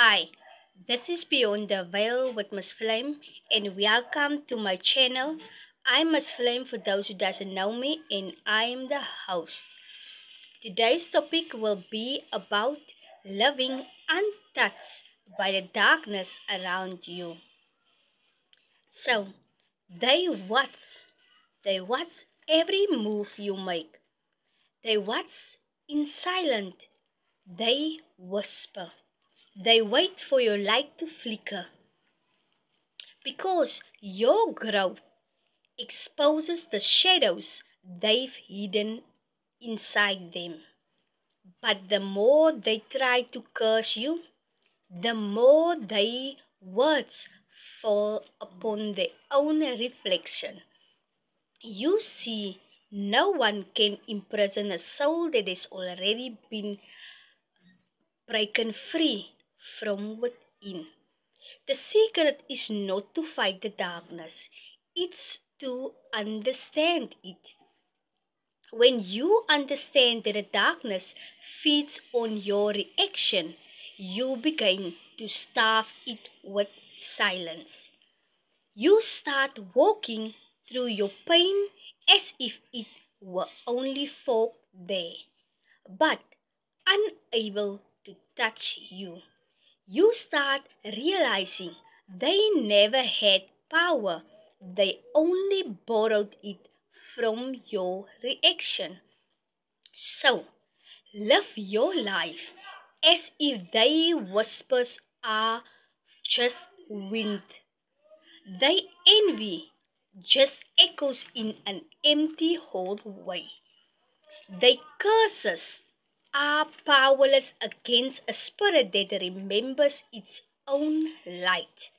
Hi, this is Beyond the Veil with Miss Flame, and welcome to my channel. I'm Miss Flame for those who doesn't know me, and I am the host. Today's topic will be about living untouched by the darkness around you. So, they watch. They watch every move you make. They watch in silence. They whisper. They wait for your light to flicker because your growth exposes the shadows they've hidden inside them. But the more they try to curse you, the more their words fall upon their own reflection. You see, no one can imprison a soul that has already been broken free from within. The secret is not to fight the darkness, it's to understand it. When you understand that the darkness feeds on your reaction, you begin to starve it with silence. You start walking through your pain as if it were only folk there, but unable to touch you. You start realizing they never had power, they only borrowed it from your reaction. So, live your life as if their whispers are just wind. They envy just echoes in an empty hallway. Their curses are powerless against a spirit that remembers its own light.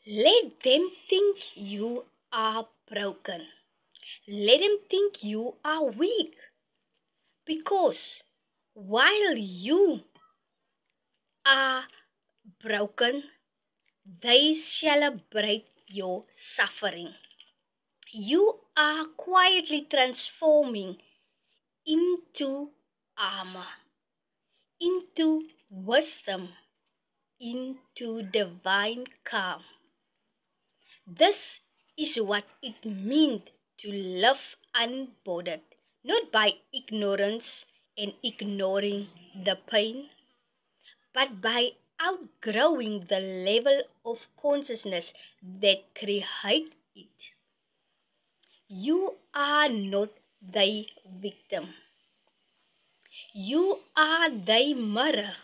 Let them think you are broken. Let them think you are weak. Because while you are broken, they celebrate your suffering. You are quietly transforming into armor, into wisdom, into divine calm. This is what it means to live unbothered, not by ignorance and ignoring the pain, but by outgrowing the level of consciousness that creates it. You are not the victim. You are the mirror.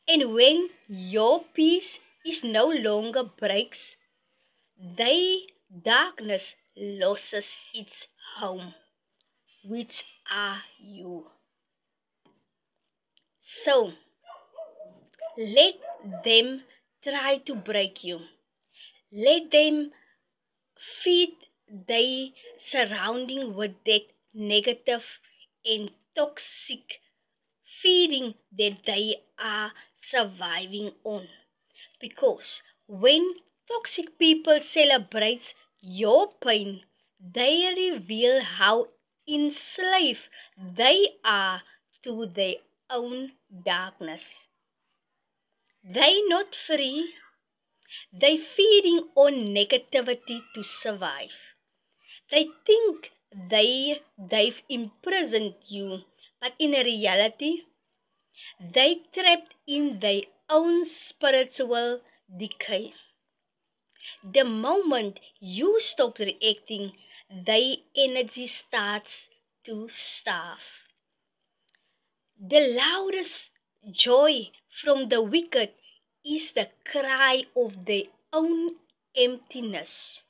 And when your peace is no longer breaks, the darkness loses its home, which are you. So, let them try to break you. Let them feed the surrounding with that negative and toxic feeding that they are surviving on. Because when toxic people celebrate your pain, they reveal how enslaved they are to their own darkness. They not free, they feeding on negativity to survive. They think they've imprisoned you, but in reality, they trapped in their own spiritual decay. The moment you stop reacting, their energy starts to starve. The loudest joy from the wicked is the cry of their own emptiness.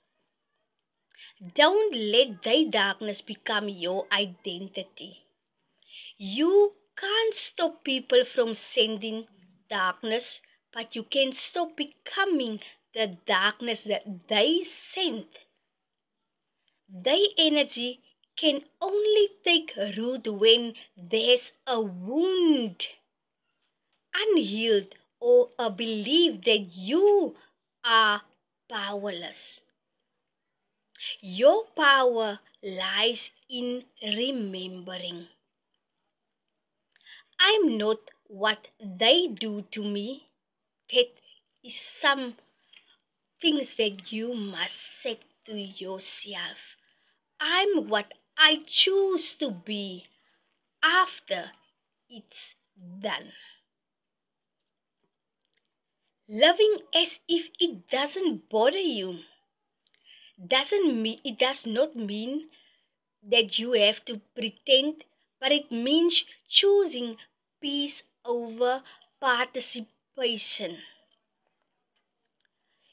Don't let their darkness become your identity. You can't stop people from sending darkness, but you can stop becoming the darkness that they send. Their energy can only take root when there's a wound unhealed or a belief that you are powerless. Your power lies in remembering. I'm not what they do to me, that is some things that you must say to yourself. I'm what I choose to be after it's done. Loving as if it doesn't bother you does not mean that you have to pretend, but it means choosing peace over participation.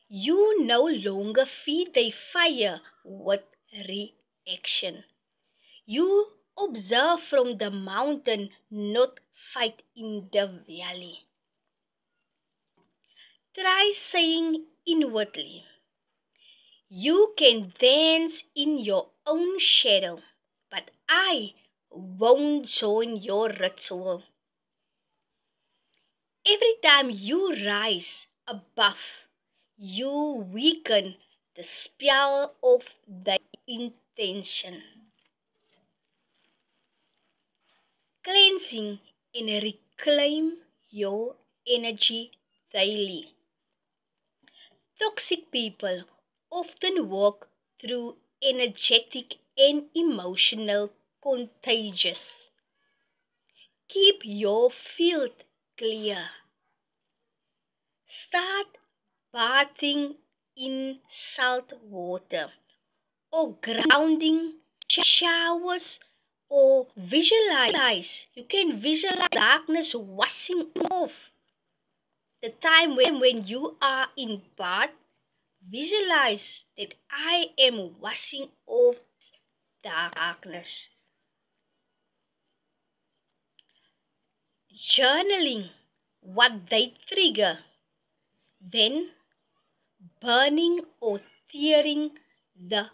You no longer feed the fire with reaction. You observe from the mountain, not fight in the valley. Try saying inwardly, you can dance in your own shadow, but I won't join your ritual. Every time you rise above, you weaken the spell of the intention. Cleansing and reclaim your energy daily. Toxic people often walk through energetic and emotional contagious. Keep your field clear. Start bathing in salt water or grounding showers or visualize. You can visualize darkness washing off. The time when you are in bath, visualize that I am washing off darkness. Journaling what they trigger, then burning or tearing the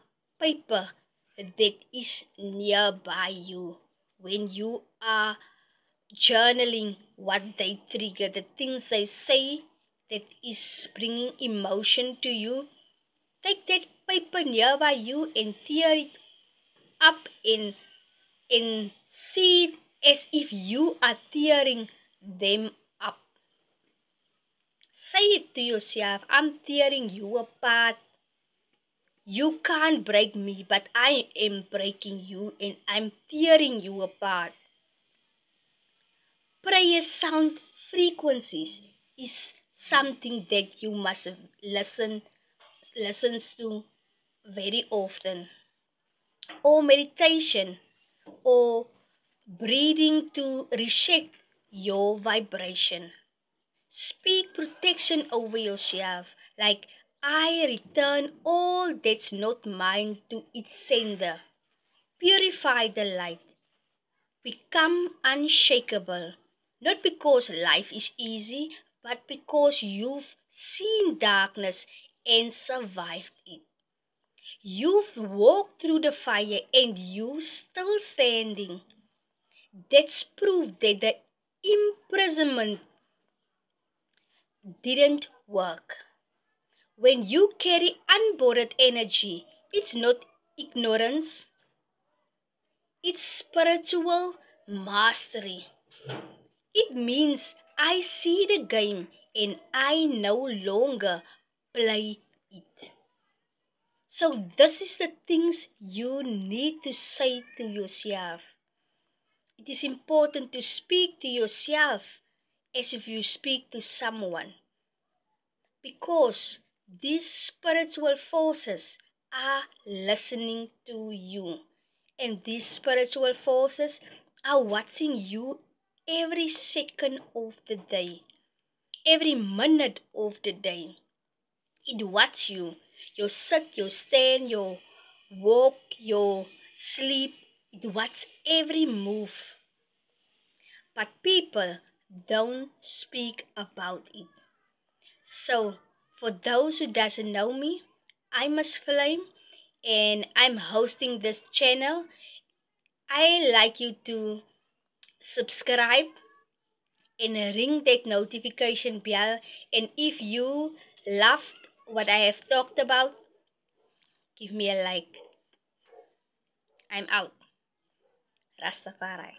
paper that is nearby you. When you are journaling what they trigger, the things they say that is bringing emotion to you, take that paper nearby you and tear it up and see it as if you are tearing them up. Say it to yourself, I'm tearing you apart. You can't break me, but I am breaking you and I'm tearing you apart. Prayer sound frequencies is something that you must listens to very often. Or meditation or breathing to reset your vibration. Speak protection over yourself, like I return all that's not mine to its sender. Purify the light. Become unshakable. Not because life is easy, but because you've seen darkness and survived it. You've walked through the fire and you're still standing. That's proof that the imprisonment didn't work. When you carry unborrowed energy, it's not ignorance, it's spiritual mastery. It means I see the game and I no longer play it. So this is the things you need to say to yourself. It is important to speak to yourself as if you speak to someone, because these spiritual forces are listening to you, and these spiritual forces are watching you every second of the day, every minute of the day. It watches you, your sit, your stand, your walk, your sleep. It watches every move. But people don't speak about it. So, for those who doesn't know me, I'm Miss Flame and I'm hosting this channel. I like you to subscribe and ring that notification bell. And if you loved what I have talked about, give me a like. I'm out. Rastafari.